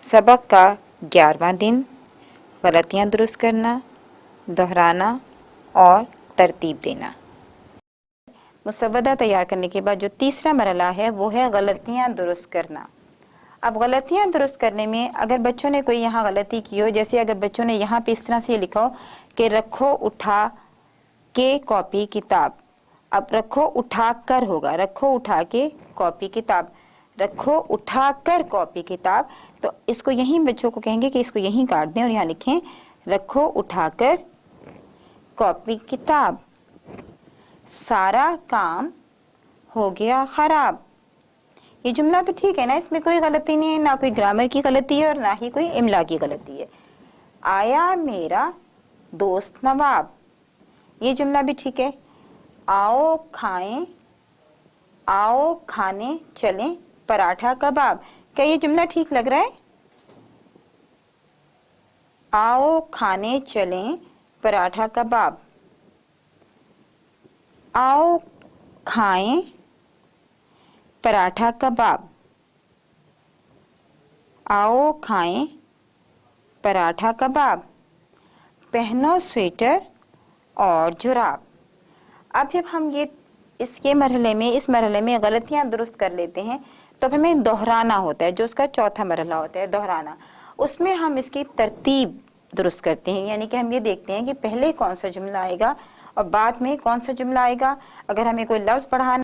सबक का 11वां दिन, गलतियाँ दुरुस्त करना, दोहराना और तरतीब देना। मुसव्वदा तैयार करने के बाद जो तीसरा मरहला है वो है गलतियाँ दुरुस्त करना। अब गलतियाँ दुरुस्त करने में अगर बच्चों ने कोई यहाँ गलती की हो, जैसे अगर बच्चों ने यहाँ पे इस तरह से लिखा हो कि रखो उठा के कॉपी किताब, अब रखो उठा कर होगा, रखो उठा के कॉपी किताब, रखो उठा कर कॉपी किताब, तो इसको यहीं बच्चों को कहेंगे कि इसको यहीं काट दें और यहाँ लिखें रखो उठा कर कॉपी किताब, सारा काम हो गया खराब। ये जुमला तो ठीक है ना, इसमें कोई गलती नहीं है, ना कोई ग्रामर की गलती है और ना ही कोई इमला की गलती है। आया मेरा दोस्त नवाब, ये जुमला भी ठीक है। आओ खाएं, आओ खाने चलें पराठा कबाब, क्या ये जुमला ठीक लग रहा है? आओ खाने चलें पराठा कबाब, आओ खाएं पराठा कबाब, आओ खाएं पराठा कबाब, पहनो स्वेटर और जुराब। अब जब हम ये इस मरहले में गलतियां दुरुस्त कर लेते हैं तो हमें दोहराना होता है, जो उसका चौथा मरहला होता है दोहराना। उसमें हम इसकी तरतीब दुरुस्त करते हैं, यानी कि हम ये देखते हैं कि पहले कौन सा जुमला आएगा और बाद में कौन सा जुमला आएगा। अगर हमें कोई लफ्ज़ पढ़ाना